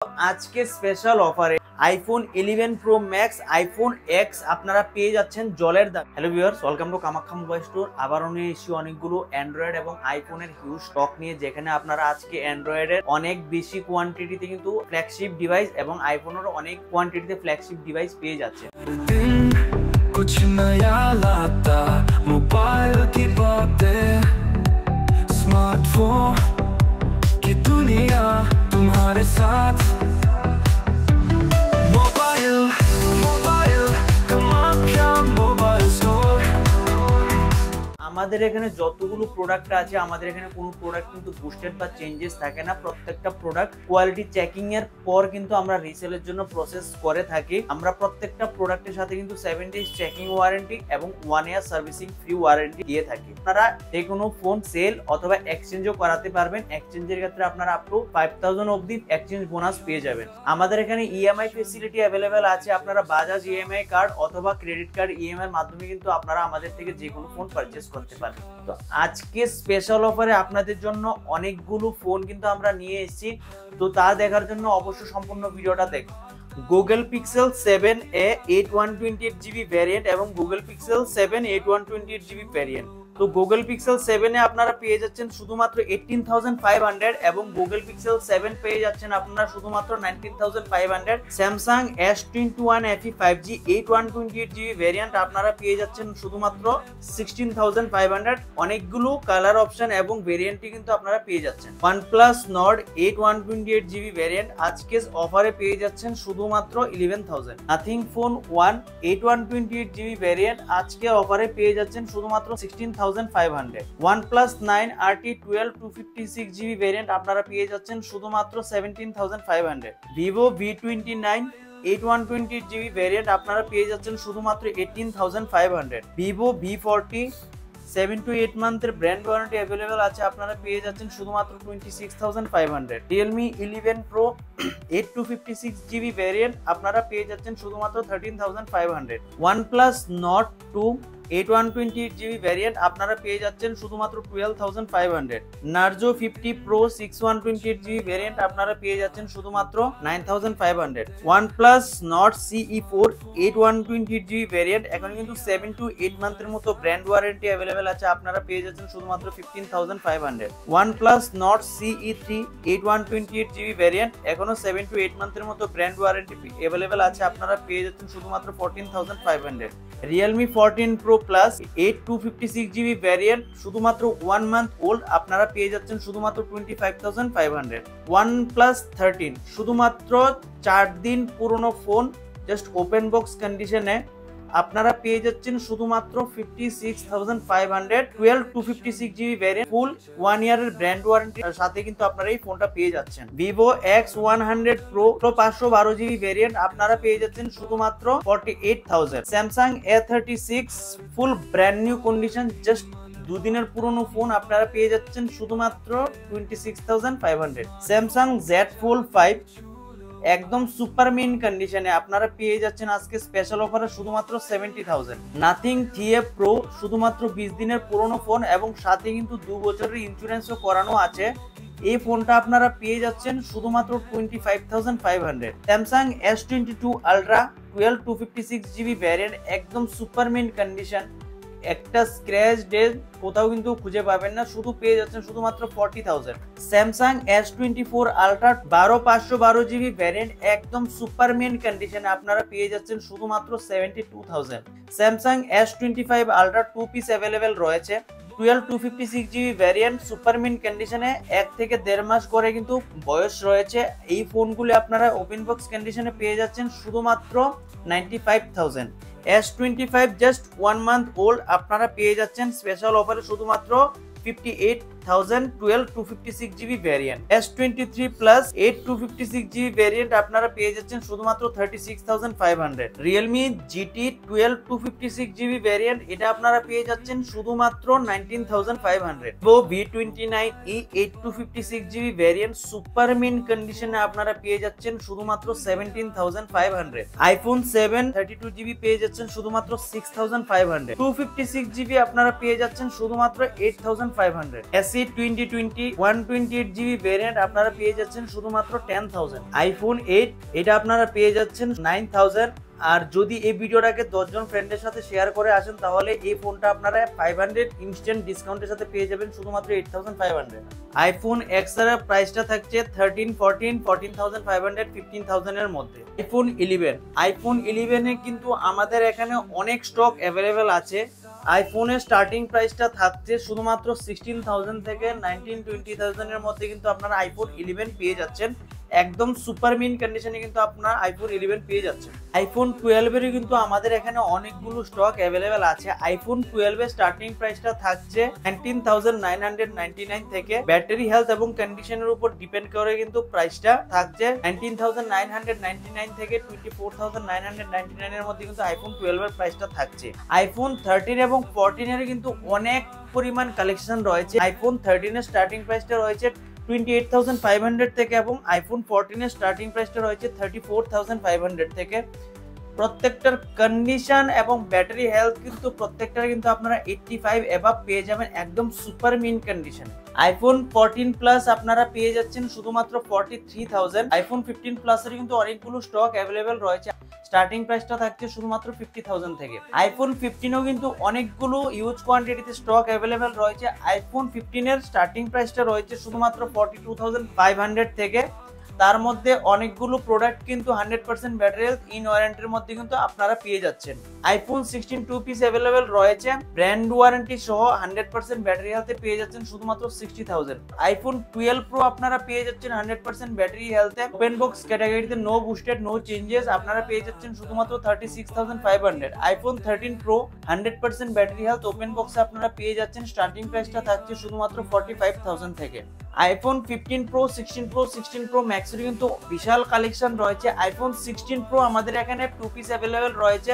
আজকে স্পেশাল অফারে iPhone 11 pro max iPhone x আপনারা পেয়ে যাচ্ছেন জলের দাম। Hello viewers, welcome to Kamakhya mobile store. আবারও নিয়ে এসেছি অনেকগুলো অ্যান্ড্রয়েড এবং আইফোনের হিউজ স্টক নিয়ে, যেখানে আপনারা আজকে অ্যান্ড্রয়েডের অনেক বেশি কোয়ান্টিটিতে কিন্তু ফ্ল্যাগশিপ ডিভাইস এবং আইফোনেরও অনেক কোয়ান্টিটিতে ফ্ল্যাগশিপ ডিভাইস পেয়ে যাচ্ছে। कुछ नया लाता मोबाइल की बातें, स्मार्टफोन की दुनिया तुम्हारे साथ। Mobile mobile Kamakhya mobile store. আমাদের এখানে যতগুলো প্রোডাক্ট আছে, আমাদের এখানে কোনো প্রোডাক্ট কিন্তু বুস্টেড বা চেঞ্জেস থাকে না। প্রত্যেকটা প্রোডাক্ট কোয়ালিটি চেকিং এর পর কিন্তু আমরা রিসেলের জন্য প্রসেস করে থাকি। আমরা প্রত্যেকটা প্রোডাক্টের সাথে কিন্তু 7 ডেজ চেকিং ওয়ারেন্টি এবং 1 ইয়ার সার্ভিসিং ফ্রি ওয়ারেন্টি দিয়ে থাকি। আপনারা যে কোনো ফোন সেল অথবা এক্সচেঞ্জও করাতে পারবেন। এক্সচেঞ্জের ক্ষেত্রে আপনারা আপ টু 5000 অবধি এক্সচেঞ্জ বোনাস পেয়ে যাবেন। আমাদের এখানে ইএমআই ফেসিলিটি অ্যাভেলেবেল আছে। আপনারা বাজাজ ইএমআই কার্ড অথবা ক্রেডিট কার্ড ইএমআই এর মাধ্যমে কিন্তু আপনারা আমাদের থেকে যে কোনো ফোন পারচেজ করতে পারেন। তো আজকে স্পেশাল অফারে আপনাদের জন্য অনেকগুলো ফোন কিন্তু আমরা নিয়ে এসেছি। তো তা দেখার জন্য অবশ্যই সম্পূর্ণ ভিডিওটা দেখুন। Google pixel 7a 8128GB variant এবং গুগল পিক্সেল 7 8128GB ভ্যারিয়েন্ট। তো গুগল পিক্সেল 7 এ আপনারা পেয়ে যাচ্ছেন শুধুমাত্র 18500 এবং গুগল পিক্সেল 7 পেয়ে যাচ্ছেন আপনারা শুধুমাত্র 19500। Samsung S21 FE 5G 8128GB variant আপনারা পেয়ে যাচ্ছেন শুধুমাত্র 16500। অনেকগুলো কালার অপশন এবং ভ্যারিয়েন্টই কিন্তু আপনারা পেয়ে যাচ্ছেন। OnePlus Nord 8128GB ভ্যারিয়েন্ট আজকে অফারে পেয়ে যাচ্ছেন শুধুমাত্র 11000। Nothing Phone 1 8128GB ভ্যারিয়েন্ট আজকে অফারে পেয়ে যাচ্ছেন শুধুমাত্র 16500। OnePlus 9 RT 12 256GB ভ্যারিয়েন্ট আপনারা পেয়ে যাচ্ছেন শুধুমাত্র 17500। Vivo V29 8128GB ভ্যারিয়েন্ট আপনারা পেয়ে যাচ্ছেন শুধুমাত্র 18500। Vivo V40 7 to 8 মান্থের ব্র্যান্ড ওয়ারেন্টি अवेलेबल আছে, আপনারা পেয়ে যাচ্ছেন শুধুমাত্র 26500। Realme 11 Pro 8 to 56GB variant আপনারা পেয়ে যাচ্ছেন শুধুমাত্র 13500। OnePlus Nord 2 8128GB ভ্যারিয়েন্ট আপনারা পেয়ে যাচ্ছেন শুধুমাত্র 12500। Narzo 50 Pro 6128GB ভ্যারিয়েন্ট আপনারা পেয়ে যাচ্ছেন শুধুমাত্র 9500। OnePlus Nord CE4 8128GB variant এখন কিন্তু 7 to 8 মান্থের মতো ব্র্যান্ড ওয়ারেন্টি अवेलेबल আছে, আপনারা পেয়ে যাচ্ছেন শুধুমাত্র 15500। OnePlus Nord CE3 8128GB variant এখনো 7 to 8 মান্থের মতো ব্র্যান্ড ওয়ারেন্টি अवेलेबल আছে, আপনারা পেয়ে যাচ্ছেন শুধুমাত্র 14500। Realme 14 Pro Plus 8 to 56GB variant শুধুমাত্র 1 মান্থ ওল্ড আপনারা পেয়ে যাচ্ছেন শুধুমাত্র 25500। OnePlus 13 শুধুমাত্র 4 দিন পুরনো ফোন, জাস্ট ওপেন বক্স কন্ডিশনে আপনারা পেয়ে যাচ্ছেন শুধুমাত্র 56500। 12 to 56GB ভ্যারিয়েন্ট ফুল 1 ইয়ারের ব্র্যান্ড ওয়ারেন্টির সাথে কিন্তু আপনারা এই ফোনটা পেয়ে যাচ্ছেন। Vivo X100 Pro 512GB variant আপনারা পেয়ে যাচ্ছেন শুধুমাত্র 48000। Samsung A36 ফুল ব্র্যান্ড নিউ কন্ডিশন, জাস্ট দুদিনের পুরনো ফোন আপনারা পেয়ে যাচ্ছেন শুধুমাত্র 26500। Samsung Z Fold 5 একদম সুপার মিন কন্ডিশনে আপনারা পেয়ে যাচ্ছেন আজকে স্পেশাল অফারে শুধুমাত্র 70000। নাথিং থিয়ে প্রো শুধুমাত্র 20 দিনের পুরনো ফোন এবং সাথে কিন্তু 2 বছরের ইন্স্যুরেন্সও করানো আছে। এই ফোনটা আপনারা পেয়ে যাচ্ছেন শুধুমাত্র 25500। Samsung S22 Ultra 12 to 56GB variant একদম সুপার মিন কন্ডিশন, একটা স্ক্র্যাচ ডেট কোথাও কিন্তু খুঁজে পাবেন না, শুধু পেয়ে যাচ্ছেন শুধুমাত্র 40000। Samsung S24 Ultra 12512GB variant একদম সুপার মিন কন্ডিশনে আপনারা পেয়ে যাচ্ছেন শুধুমাত্র 72000। Samsung S25 Ultra 2 piece available রয়েছে 12 to 56GB variant super mint কন্ডিশনে 1 থেকে 1.5 মাস করে কিন্তু বয়স রয়েছে। এই ফোনগুলি আপনারা ওপেন বক্স কন্ডিশনে পেয়ে যাচ্ছেন শুধুমাত্র 95000। S25 জাস্ট 1 মান্থ ওল্ড আপনারা পেয়ে যাচ্ছেন স্পেশাল অফারে শুধুমাত্র 58000। 12 to 56GB variant S23 Plus 8 to 56GB variant আপনারা পেয়ে যাচ্ছেন শুধুমাত্র 36500। Realme GT 12 to 56GB variant এটা আপনারা পেয়ে যাচ্ছেন শুধুমাত্র 19500। Vivo V29e 8 to 56GB variant super mint কন্ডিশনে আপনারা পেয়ে যাচ্ছেন শুধুমাত্র 17500। iPhone 7 32GB পেয়ে যাচ্ছেন শুধুমাত্র 6500। 256GB আপনারা পেয়ে যাচ্ছেন শুধুমাত্র 8500। গ্যালাক্সি 2020 128GB ভেরিয়েন্ট আপনারা পেয়ে যাচ্ছেন শুধুমাত্র 10,000। আইফোন 8 এটা আপনারা পেয়ে যাচ্ছেন 9,000। আর যদি এই ভিডিওটাকে 10 জন ফ্রেন্ডের সাথে শেয়ার করে আসেন তাহলে এই ফোনটা আপনারা 500 ইনস্ট্যান্ট ডিসকাউন্টের সাথে পেয়ে যাবেন শুধুমাত্র 8,500। আইফোন এক্স এর প্রাইসটা থাকছে 13, 14, 14,500, 15,000 এর মধ্যে। আইফোন 11 এ কিন্তু আমাদের এখানে অনেক স্টক অ্যাভেলেবেল আছে। আইফোনের স্টার্টিং প্রাইসটা থাকছে শুধুমাত্র 16,000 থেকে 19-20,000 এর মধ্যে কিন্তু আপনারা আইফোন 11 পেয়ে যাচ্ছেন। একদম সুপার মিন কন্ডিশনে কিন্তু আপনারা আইফোন 11 পেয়ে যাচ্ছেন। আইফোন 12 এর কিন্তু আমাদের এখানে অনেকগুলো স্টক অ্যাভেলেবেল আছে। আইফোন 12 এর স্টার্টিং প্রাইসটা থাকছে 19,999 থেকে। ব্যাটারি হেলথ এবং কন্ডিশনের উপর ডিপেন্ড করে কিন্তু প্রাইসটা থাকছে 19,999 থেকে 24,999 এর মধ্যে কিন্তু আইফোন 12 এর প্রাইসটা থাকছে। আইফোন 13 এবং 14 এর কিন্তু অনেক পরিমাণ কালেকশন রয়েছে। আইফোন 13 এর স্টার্টিং প্রাইসটা রয়েছে 28,500 থেকে এবং আইফোন 14 এর স্টার্টিং প্রাইসটা রয়েছে 34,500 থেকে। প্রত্যেকটার কন্ডিশন এবং ব্যাটারি হেলথ কিন্তু প্রত্যেকটার কিন্তু আপনারা 85 এভাব পেয়ে যাবেন একদম super mint condition. IPhone 14 plus আপনারা পেয়ে যাচ্ছেন শুধুমাত্র 43,000। আইফোন 15 প্লাস এর কিন্তু অনেকগুলো স্টক অ্যাভেলেবেল রয়েছে। স্টার্টিং প্রাইসটা থাকছে শুধুমাত্র 50,000 থেকে। আইফোন 15 ও কিন্তু অনেকগুলো ইউজ কোয়ান্টিটিতে স্টক অ্যাভেলেবেল রয়েছে। আইফোন 15 এর স্টার্টিং প্রাইসটা রয়েছে শুধুমাত্র 42,500 থেকে। তার মধ্যে অনেকগুলো প্রোডাক্ট কিন্তু 100% ব্যাটারি হেলথ ইন ওয়ারেন্টির মধ্যে কিন্তু আপনারা পেয়ে যাচ্ছেন। আইফোন 16 2 পিস अवेलेबल রয়েছে ব্র্যান্ড ওয়ারেন্টি সহ 100% ব্যাটারি হেলথে পেয়ে যাচ্ছেন শুধুমাত্র 60,000। আইফোন 12 প্রো আপনারা পেয়ে যাচ্ছেন 100% ব্যাটারি হেলথে ওপেন বক্স ক্যাটাগরিতে নো বুস্টেড নো চেঞ্জেস আপনারা পেয়ে যাচ্ছেন শুধুমাত্র 36,500। IPhone 13 pro 100% battery health open বক্সে আপনারা পেয়ে যাচ্ছেন স্টার্টিং প্রাইসটা থাকছে শুধুমাত্র 45,000 থেকে। আইফোন 15 প্রো 16 প্রো ম্যাক্স এর কিন্তু বিশাল কালেকশন রয়েছে। আইফোন 16 প্রো আমাদের এখানে 2 পিস अवेलेबल রয়েছে।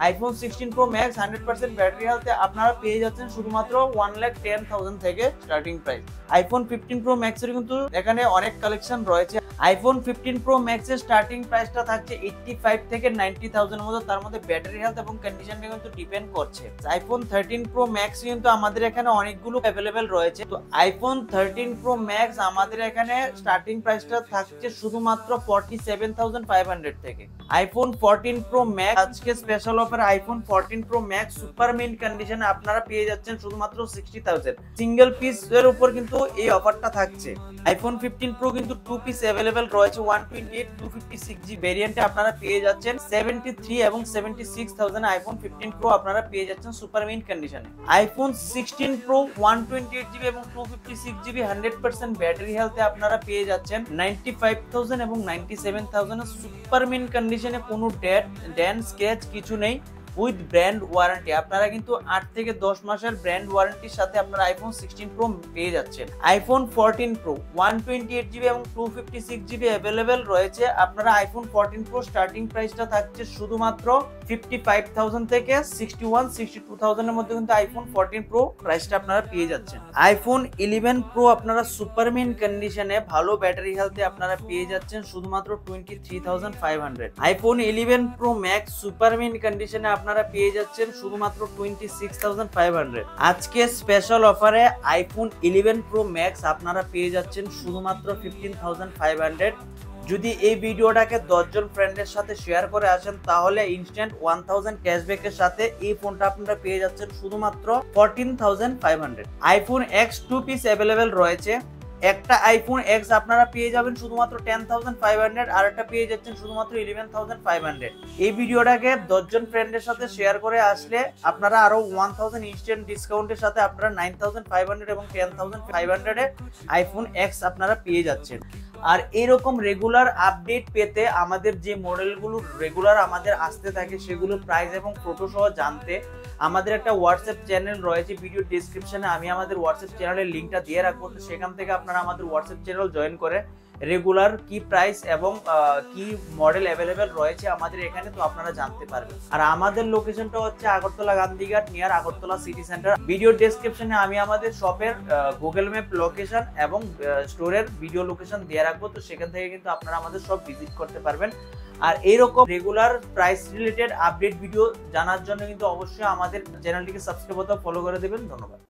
আইফোন 16 প্রো ম্যাক্স 100% ব্যাটারি হেলথে আপনারা পেয়ে যাচ্ছেন শুধুমাত্র 1,10,000 থেকে starting price. IPhone 15 pro max এর কিন্তু এখানে অনেক কালেকশন রয়েছে। আইফোন 15 প্রো ম্যাক্স এর স্টার্টিং প্রাইসটা থাকছে 85 থেকে 90,000 এর মধ্যে। তার মধ্যে ব্যাটারি হেলথ এবং কন্ডিশনটা কিন্তু ডিপেন্ড করছে। আইফোন 13 প্রো ম্যাক্স কিন্তু আমাদের এখানে অনেকগুলো अवेलेबल রয়েছে। তো আইফোন 13 প্রো ম্যাক্স আমাদের এখানে স্টার্টিং প্রাইসটা থাকছে শুধুমাত্র 47,500 থেকে। আইফোন 14 প্রো ম্যাক্স আজকে special offer iPhone 14 pro max super mint কন্ডিশনে আপনারা পেয়ে যাচ্ছেন শুধুমাত্র 60,000। সিঙ্গেল পিস এর উপর কিন্তু এই অফারটা থাকছে। আইফোন 15 প্রো কিন্তু 2 পিস अवेलेबल রয়েছে 128 256GB ভেরিয়েন্টে আপনারা পেয়ে যাচ্ছেন 73 এবং 76,000। আইফোন 15 প্রো আপনারা পেয়ে যাচ্ছেন সুপার মিন্ট কন্ডিশনে। আইফোন 16 প্রো 128GB এবং 256GB 100% ব্যাটারি হেলথে আপনারা পেয়ে যাচ্ছেন 95,000 এবং 97,000 এর সুপার মিন্ট কন্ডিশনে। কোনো ড্যান স্কেচ কিছু নেই উইথ ব্র্যান্ড ওয়ারেন্টি। আপনারা কিন্তু 8 থেকে 10 মাসের ব্র্যান্ড ওয়ারেন্টির সাথে আপনারা আইফোন 16 প্রো পেয়ে যাচ্ছেন। আইফোন 14 প্রো 128GB এবং 256GB अवेलेबल রয়েছে। আপনারা আইফোন 14 প্রো স্টার্টিং প্রাইসটা থাকছে শুধুমাত্র 55,000 থেকে 61-62,000 এর মধ্যে কিন্তু আইফোন 14 প্রো প্রাইসটা আপনারা পেয়ে যাচ্ছেন। আইফোন 11 প্রো আপনারা সুপার মিন কন্ডিশনে ভালো ব্যাটারি হেলথে আপনারা পেয়ে যাচ্ছেন শুধুমাত্র 23,500। IPhone 11 pro max super mint কন্ডিশনে আপনারা পেয়ে যাচ্ছেন শুধুমাত্র 26,500। আজকে স্পেশাল অফারে আইফোন 11 প্রো ম্যাক্স আপনারা পেয়ে যাচ্ছেন শুধুমাত্র 15,500। যদি এই ভিডিওটাকে 10 জন ফ্রেন্ডের সাথে শেয়ার করে আসেন তাহলে ইনস্ট্যান্ট 1000 ক্যাশব্যাকের সাথে এই ফোনটা আপনারা পেয়ে যাচ্ছেন শুধুমাত্র 14,500। আইফোন X 2 পিস अवेलेबल রয়েছে। একটা আইফোন X আপনারা পেয়ে যাবেন শুধুমাত্র 10,500 আর একটা পেয়ে যাচ্ছেন শুধুমাত্র 11,500। এই ভিডিওটাকে 10 জন ফ্রেন্ডের সাথে শেয়ার করে আসলে আপনারা আরো 1000 ইনস্ট্যান্ট ডিসকাউন্টের সাথে আপনারা 9,500 এবং 10,500 এর আইফোন X আপনারা পেয়ে যাচ্ছেন। আর এরকম রেগুলার আপডেট পেতে আমাদের যে মডেলগুলো রেগুলার আমাদের আসতে থাকে সেগুলো প্রাইস এবং ফটো সহ জানতে আমাদের একটা হোয়াটসঅ্যাপ চ্যানেল রয়েছে। ভিডিও ডেসক্রিপশনে আমি আমাদের হোয়াটসঅ্যাপ চ্যানেলের লিঙ্কটা দিয়ে রাখবো। তো সেখান থেকে আপনারা আমাদের হোয়াটসঅ্যাপ চ্যানেল জয়েন করে রেগুলার কি প্রাইস এবং কি মডেল अवेलेबल রয়েছে আমাদের এখানে তো আপনারা জানতে পারবেন। আর আমাদের লোকেশনটা হচ্ছে Agartala Gandhi Ghat near Agartala city centre. Video ডেসক্রিপশনে আমি আমাদের শপের গুগল ম্যাপ লোকেশন এবং স্টোরের ভিডিও লোকেশন দিয়ে রাখবো। তো সেখান থেকে কিন্তু আপনারা আমাদের সব ভিজিট করতে পারবেন। আর এইরকম regular price related update video জানার জন্য কিন্তু অবশ্যই আমাদের চ্যানেলটিকে সাবস্ক্রাইব অথবা ফলো করে দেবেন। ধন্যবাদ।